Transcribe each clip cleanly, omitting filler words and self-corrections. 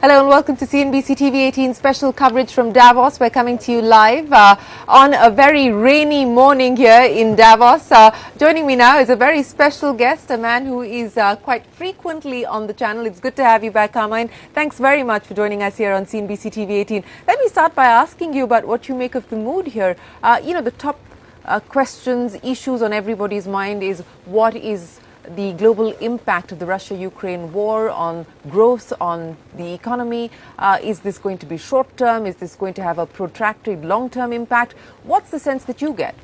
Hello and welcome to CNBC-TV18 special coverage from Davos. We're coming to you live on a very rainy morning here in Davos. Joining me now is a very special guest, a man who is quite frequently on the channel. It's good to have you back, Carmine. Thanks very much for joining us here on CNBC-TV18. Let me start by asking you about what you make of the mood here. The top questions, issues on everybody's mind is what is the global impact of the Russia-Ukraine war on growth, on the economy. Is this going to be short-term? Is this going to have a protracted long-term impact? What's the sense that you get?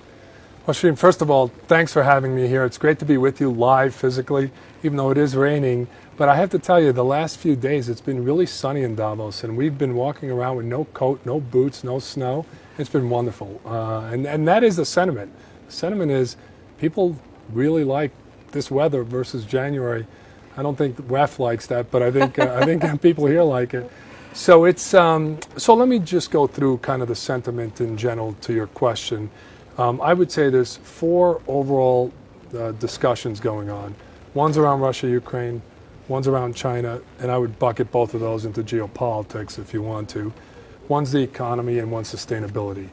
Well, Shereen, first of all, thanks for having me here. It's great to be with you live physically, even though it is raining. But I have to tell you, the last few days, it's been really sunny in Davos, and we've been walking around with no coat, no boots, no snow. It's been wonderful. And that is the sentiment. The sentiment is people really like this weather versus January. I don't think WEF likes that, but I think people here like it. So it's so let me just go through kind of the sentiment in general to your question. I would say there's four overall discussions going on. One's around Russia, Ukraine, one's around China, and I would bucket both of those into geopolitics if you want to. One's the economy and one's sustainability.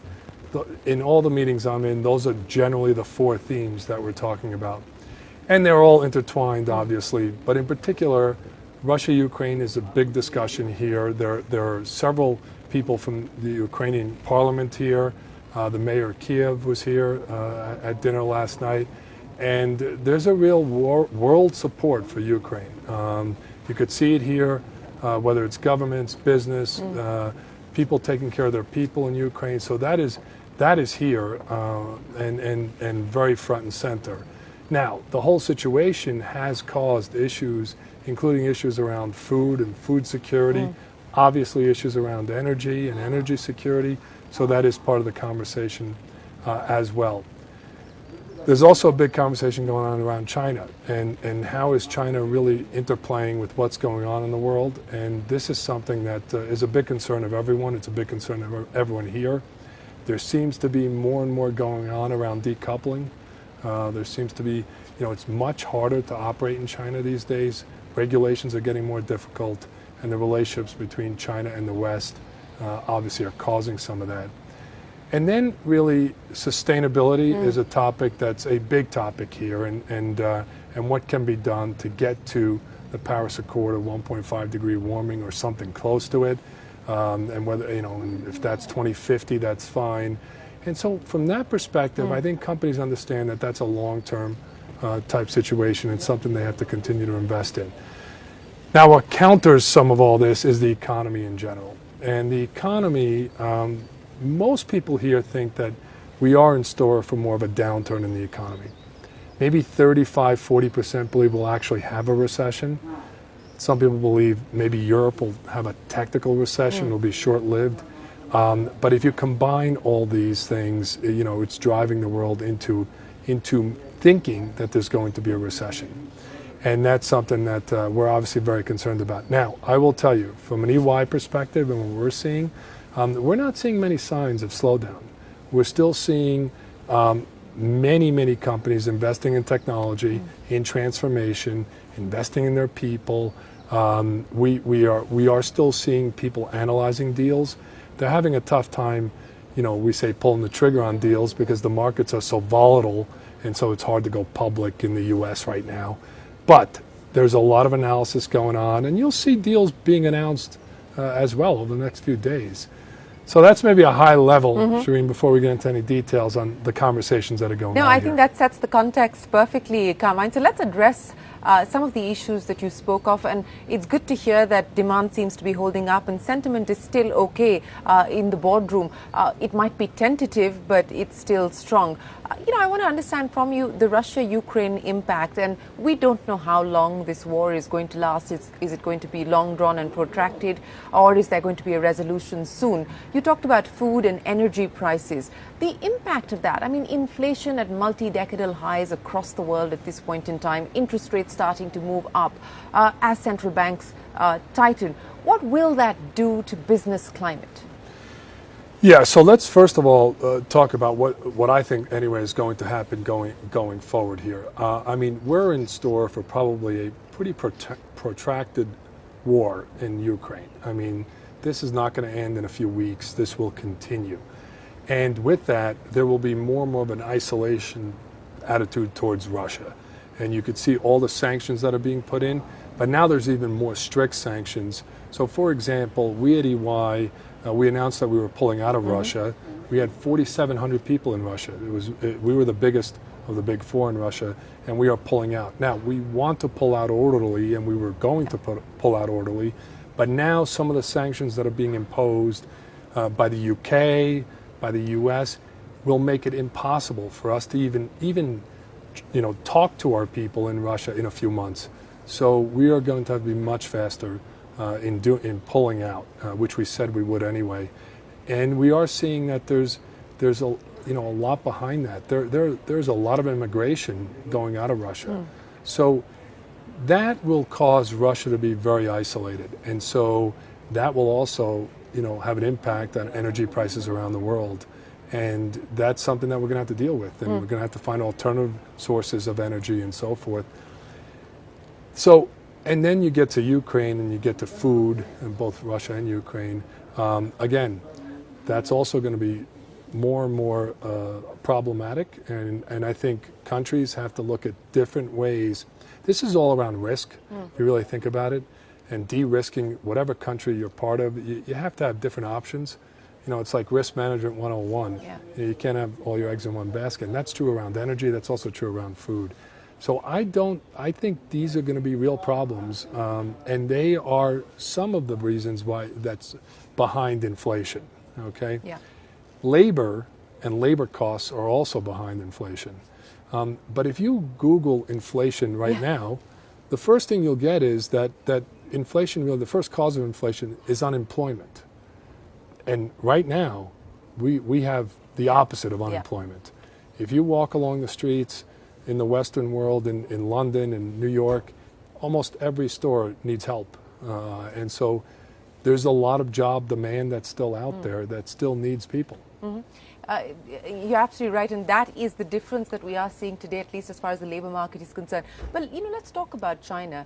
In all the meetings I'm in, those are generally the four themes that we're talking about. And they're all intertwined, obviously. But in particular, Russia-Ukraine is a big discussion here. There are several people from the Ukrainian parliament here. The mayor of Kiev was here at dinner last night. And there's a real world support for Ukraine. You could see it here, whether it's governments, business, people taking care of their people in Ukraine. So that is here and very front and center. Now, the whole situation has caused issues, including issues around food and food security, obviously issues around energy and energy security, so that is part of the conversation as well. There's also a big conversation going on around China and how is China really interplaying with what's going on in the world, and this is something that is a big concern of everyone. It's a big concern of everyone here. There seems to be more and more going on around decoupling. There seems to be, it's much harder to operate in China these days. Regulations are getting more difficult, and the relationships between China and the West obviously are causing some of that. And then really sustainability is a topic that's a big topic here, and what can be done to get to the Paris Accord of 1.5 degree warming or something close to it. And whether, and if that's 2050, that's fine. And so from that perspective, I think companies understand that that's a long-term type situation and something they have to continue to invest in. Now, what counters some of all this is the economy in general. And the economy, most people here think that we are in store for more of a downturn in the economy. Maybe 35, 40% believe we'll actually have a recession. Some people believe maybe Europe will have a technical recession, it'll be short-lived. But if you combine all these things, it's driving the world into thinking that there's going to be a recession. And that's something that we're obviously very concerned about. Now, I will tell you, from an EY perspective and what we're seeing, we're not seeing many signs of slowdown. We're still seeing many companies investing in technology, in transformation, investing in their people. We are still seeing people analyzing deals. They're having a tough time, we say pulling the trigger on deals because the markets are so volatile, and so it's hard to go public in the U.S. right now. But there's a lot of analysis going on, and you'll see deals being announced as well over the next few days. So that's maybe a high level, Shereen, before we get into any details on the conversations that are going on No, I think that sets the context perfectly, Carmine. So let's address some of the issues that you spoke of, and it's good to hear that demand seems to be holding up and sentiment is still okay in the boardroom. It might be tentative, but it's still strong. I want to understand from you the Russia-Ukraine impact, and we don't know how long this war is going to last. Is it going to be long drawn and protracted, or is there going to be a resolution soon? You talked about food and energy prices. The impact of that, inflation at multi-decadal highs across the world at this point in time, interest rates starting to move up as central banks tighten. What will that do to business climate? Yeah, so let's first of all talk about what I think anyway is going to happen going forward here. We're in store for probably a pretty protracted war in Ukraine. I mean, this is not going to end in a few weeks. This will continue. And with that, there will be more and more of an isolation attitude towards Russia. And you could see all the sanctions that are being put in, but now there's even more strict sanctions. So for example, we at EY, we announced that we were pulling out of Russia. We had 4,700 people in Russia. We were the biggest of the big four in Russia, and we are pulling out. Now, we want to pull out orderly, and we were going to pull out orderly, but now some of the sanctions that are being imposed by the UK, by the US, will make it impossible for us to even talk to our people in Russia in a few months. So we are going to have to be much faster in pulling out, which we said we would anyway. And we are seeing that there's a lot behind that. There's a lot of immigration going out of Russia. So that will cause Russia to be very isolated. And so that will also, have an impact on energy prices around the world. And that's something that we're going to have to deal with. And we're going to have to find alternative sources of energy and so forth. So, and then you get to Ukraine and you get to food in both Russia and Ukraine. Again, that's also going to be more and more problematic, and I think countries have to look at different ways. This is all around risk, if you really think about it, and de-risking whatever country you're part of. You have to have different options. It's like risk management 101. Yeah. You can't have all your eggs in one basket, and that's true around energy. That's also true around food. So I think these are going to be real problems, and they are some of the reasons why that's behind inflation. Okay. Yeah. Labor and labor costs are also behind inflation. But if you Google inflation right now, the first thing you'll get is that inflation, the first cause of inflation is unemployment. And right now, we have the opposite of unemployment. If you walk along the streets in the Western world, in London and New York, almost every store needs help. And so there's a lot of job demand that's still out there that still needs people. You're absolutely right, and that is the difference that we are seeing today, at least as far as the labor market is concerned. But let's talk about China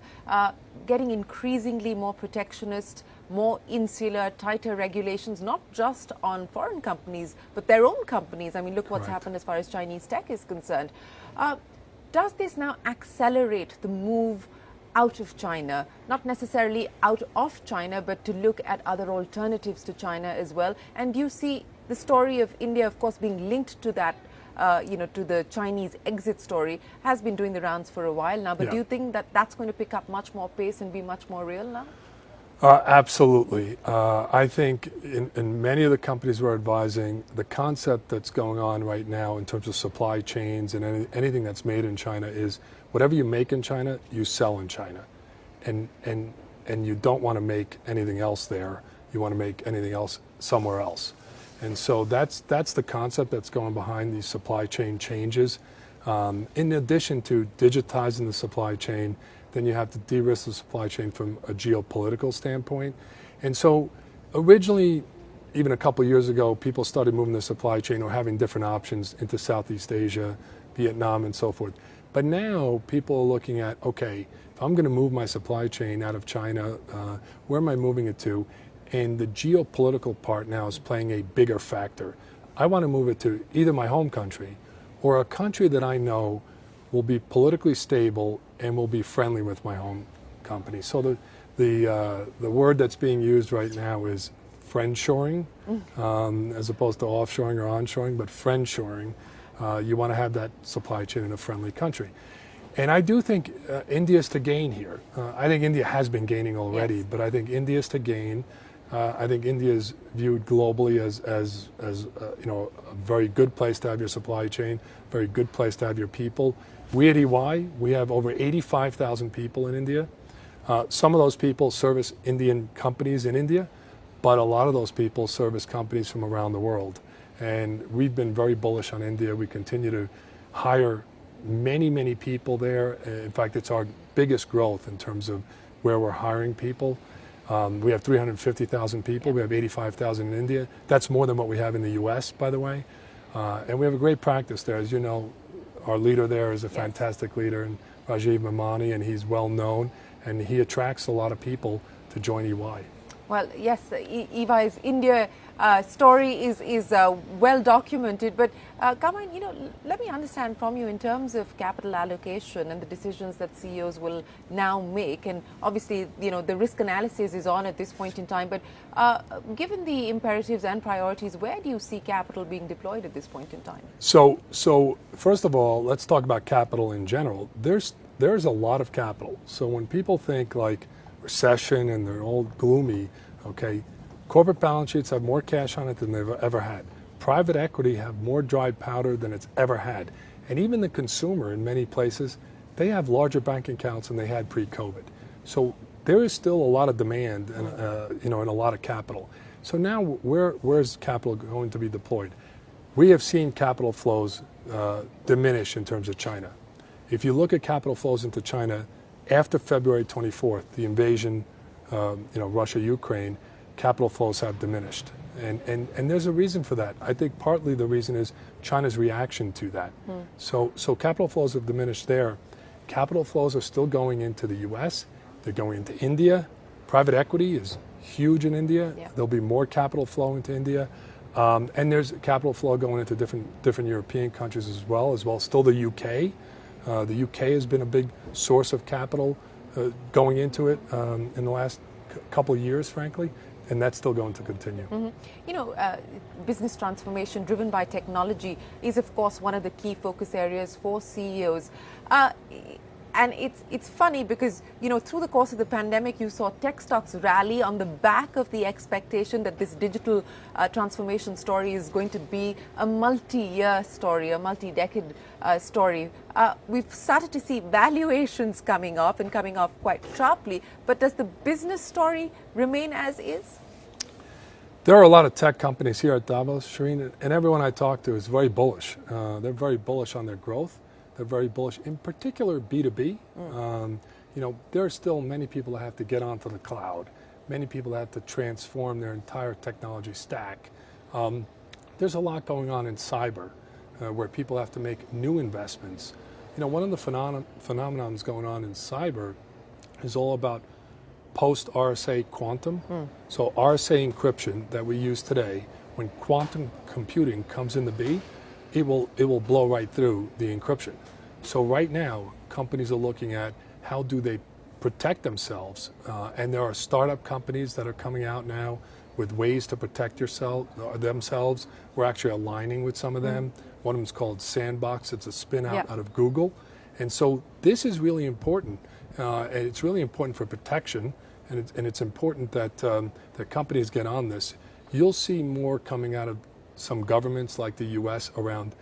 getting increasingly more protectionist, more insular, tighter regulations, not just on foreign companies, but their own companies. I mean, look what's happened as far as Chinese tech is concerned. Does this now accelerate the move out of China, not necessarily out of China, but to look at other alternatives to China as well? And you see the story of India, of course, being linked to that, to the Chinese exit story, has been doing the rounds for a while now. But do you think that that's going to pick up much more pace and be much more real now? Absolutely. I think in many of the companies we're advising, the concept that's going on right now in terms of supply chains and anything that's made in China is whatever you make in China, you sell in China. And you don't want to make anything else there. You want to make anything else somewhere else. And so that's the concept that's going behind these supply chain changes. In addition to digitizing the supply chain, then you have to de-risk the supply chain from a geopolitical standpoint. And so originally, even a couple of years ago, people started moving the supply chain or having different options into Southeast Asia, Vietnam, and so forth. But now people are looking at, okay, if I'm going to move my supply chain out of China, where am I moving it to? And the geopolitical part now is playing a bigger factor. I want to move it to either my home country or a country that I know will be politically stable and will be friendly with my home company. So the word that's being used right now is friendshoring, as opposed to offshoring or onshoring, but friendshoring. You want to have that supply chain in a friendly country. And I do think India's to gain here. I think India has been gaining already, but I think India's to gain. I think India is viewed globally as a very good place to have your supply chain, very good place to have your people. We at EY, we have over 85,000 people in India. Some of those people service Indian companies in India, but a lot of those people service companies from around the world. And we've been very bullish on India. We continue to hire many, many people there. In fact, it's our biggest growth in terms of where we're hiring people. We have 350,000 people. We have 85,000 in India. That's more than what we have in the US, by the way. And we have a great practice there. As you know, our leader there is a fantastic leader, and Rajiv Mamani, and he's well known, and he attracts a lot of people to join EY. Well, yes, EY's India story is well documented. But Carmine, let me understand from you in terms of capital allocation and the decisions that CEOs will now make. And obviously, the risk analysis is on at this point in time. But given the imperatives and priorities, where do you see capital being deployed at this point in time? So first of all, let's talk about capital in general. There's a lot of capital. So when people think like recession and they're all gloomy, okay, corporate balance sheets have more cash on it than they've ever had. Private equity have more dry powder than it's ever had. And even the consumer in many places, they have larger bank accounts than they had pre-COVID. So there is still a lot of demand and, and a lot of capital. So now where's capital going to be deployed? We have seen capital flows diminish in terms of China. If you look at capital flows into China, after February 24th, the invasion, Russia-Ukraine, capital flows have diminished. And there's a reason for that. I think partly the reason is China's reaction to that. So capital flows have diminished there. Capital flows are still going into the U.S. They're going into India. Private equity is huge in India. Yeah. There'll be more capital flow into India. And there's capital flow going into different European countries as well. Still the UK. The UK has been a big source of capital going into it in the last couple of years, frankly, and that's still going to continue. Business transformation driven by technology is, of course, one of the key focus areas for CEOs. And it's funny because, through the course of the pandemic, you saw tech stocks rally on the back of the expectation that this digital transformation story is going to be a multi-year story, a multi-decade story. We've started to see valuations coming off quite sharply. But does the business story remain as is? There are a lot of tech companies here at Davos, Shereen, and everyone I talk to is very bullish. They're very bullish on their growth. They're very bullish, in particular B2B. There are still many people that have to get onto the cloud. Many people that have to transform their entire technology stack. There's a lot going on in cyber where people have to make new investments. One of the phenomenons going on in cyber is all about post-RSA quantum. So RSA encryption that we use today, when quantum computing comes into being, it will blow right through the encryption. So right now, companies are looking at how do they protect themselves, and there are startup companies that are coming out now with ways to protect themselves. We're actually aligning with some of them. One of them is called Sandbox. It's a spin out of Google. And so this is really important, and it's really important for protection, and it's important that that companies get on this. You'll see more coming out of some governments like the U.S. around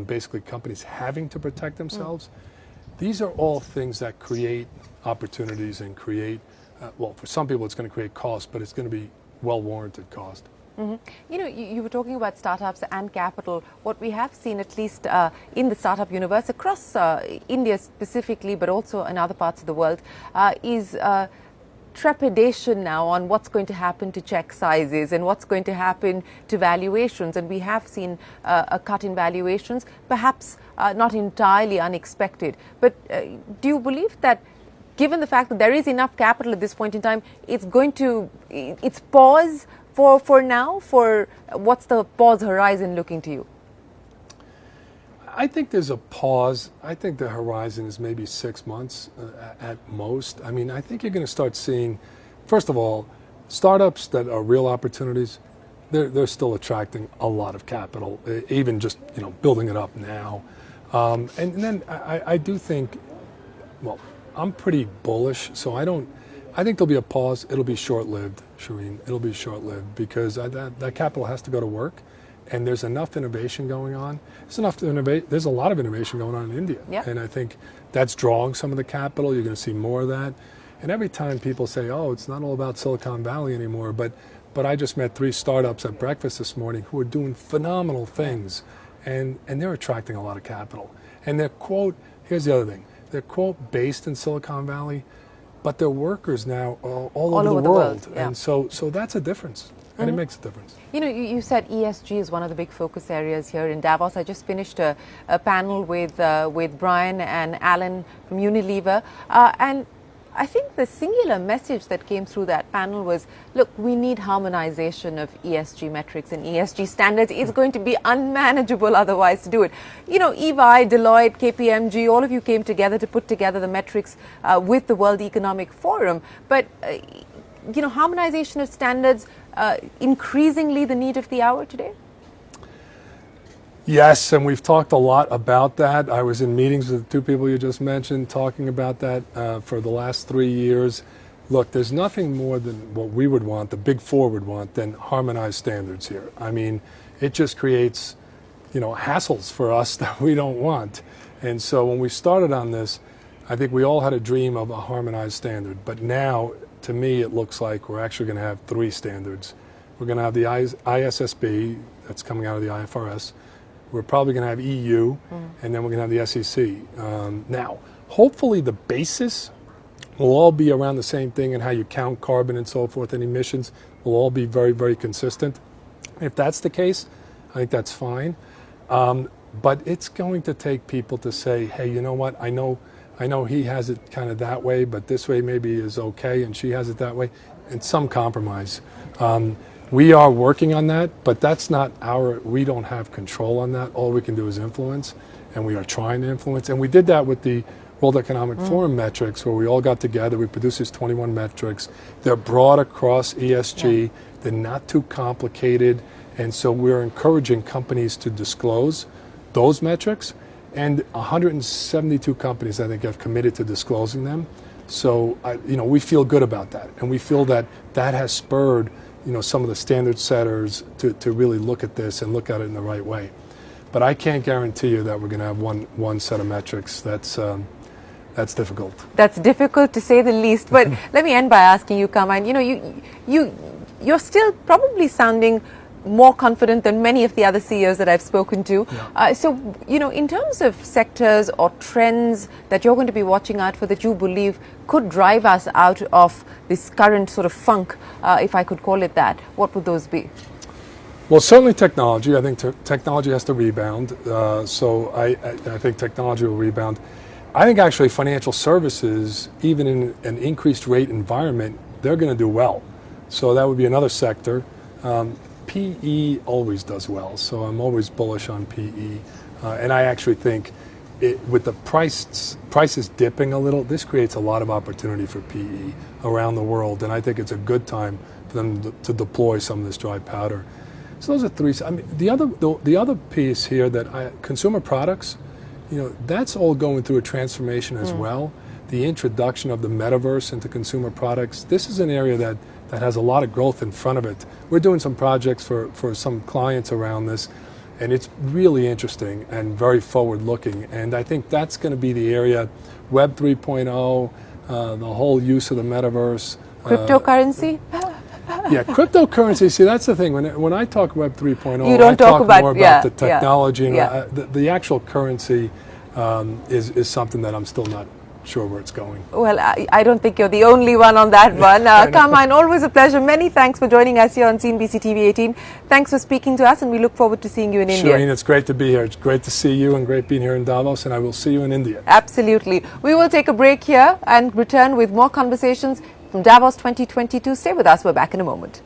basically companies having to protect themselves. These are all things that create opportunities and create, for some people it's going to create cost, but it's going to be well-warranted cost. You were talking about startups and capital. What we have seen, at least in the startup universe, across India specifically, but also in other parts of the world, is trepidation now on what's going to happen to check sizes and what's going to happen to valuations. And we have seen a cut in valuations, perhaps not entirely unexpected. But do you believe that, given the fact that there is enough capital at this point in time, it's pause for now? For what's the pause horizon looking to you? I think there's a pause. I think the horizon is maybe 6 months at most. I mean, I think you're going to start seeing, first of all, startups that are real opportunities, they're still attracting a lot of capital, even just building it up now. And then I do think, I'm pretty bullish, so I think there'll be a pause. It'll be short-lived, Shereen. It'll be short-lived because that capital has to go to work. And there's enough innovation going on. There's a lot of innovation going on in India. Yep. And I think that's drawing some of the capital. You're going to see more of that. And every time people say, it's not all about Silicon Valley anymore, but I just met 3 startups at breakfast this morning who are doing phenomenal things. And they're attracting a lot of capital. And their quote, here's the other thing, they're quote based in Silicon Valley, but their workers now are all over the world. Yeah. And so that's a difference. And it makes a difference. You said ESG is one of the big focus areas here in Davos. I just finished a panel with Brian and Alan from Unilever. And I think the singular message that came through that panel was, look, we need harmonization of ESG metrics and ESG standards. It's going to be unmanageable otherwise to do it. You know, EY, Deloitte, KPMG, all of you came together to put together the metrics with the World Economic Forum. But, you know, harmonization of standards, increasingly the need of the hour today? Yes, and we've talked a lot about that. I was in meetings with the two people you just mentioned talking about that for the last 3 years. Look, there's nothing more than what we would want, the Big Four would want, than harmonized standards here. I mean, it just creates, you know, hassles for us that we don't want. And so when we started on this, I think we all had a dream of a harmonized standard. But now, to me, it looks like we're actually going to have 3 standards. We're going to have the ISSB, that's coming out of the IFRS. We're probably going to have EU, and then we're going to have the SEC. Now, hopefully the basis will all be around the same thing, and how you count carbon and so forth and emissions will all be very, very consistent. If that's the case, I think that's fine. But it's going to take people to say, hey, you know what, I know he has it kind of that way, but this way maybe is okay, and she has it that way, and some compromise. We are working on that, but that's not we don't have control on that. All we can do is influence, and we are trying to influence. And we did that with the World Economic Forum metrics, where we all got together. We produced these 21 metrics. They're broad across ESG. They're not too complicated. And so we're encouraging companies to disclose those metrics. And 172 companies, I think, have committed to disclosing them. So, you know, we feel good about that. And we feel that that has spurred, you know, some of the standard setters to really look at this and look at it in the right way. But I can't guarantee you that we're going to have one set of metrics. That's difficult. That's difficult to say the least. But let me end by asking you, Carmine, you know, you're still probably sounding more confident than many of the other CEOs that I've spoken to. Yeah. So, you know, in terms of sectors or trends that you're going to be watching out for that you believe could drive us out of this current sort of funk, if I could call it that, what would those be? Well, certainly technology. I think technology has to rebound. So I think technology will rebound. I think actually financial services, even in an increased rate environment, they're going to do well. So that would be another sector. PE always does well, so I'm always bullish on PE. And I actually think with the prices dipping a little, this creates a lot of opportunity for PE around the world, and I think it's a good time for them to deploy some of this dry powder. So those are 3. I mean, the other piece here that consumer products, you know, that's all going through a transformation as well. The introduction of the metaverse into consumer products, this is an area that has a lot of growth in front of it. We're doing some projects for some clients around this, and it's really interesting and very forward-looking. And I think that's going to be the area, Web 3.0, the whole use of the metaverse. Cryptocurrency? Yeah, cryptocurrency. See, that's the thing. When I talk Web 3.0, you don't I talk about, more about the technology. Yeah. And the actual currency is something that I'm still not sure where it's going. Well, I don't think you're the only one on that one. Carmine, always a pleasure. Many thanks for joining us here on CNBC-TV18. Thanks for speaking to us, and we look forward to seeing you in India. Shereen, it's great to be here. It's great to see you and great being here in Davos, and I will see you in India. Absolutely. We will take a break here and return with more conversations from Davos 2022. Stay with us. We're back in a moment.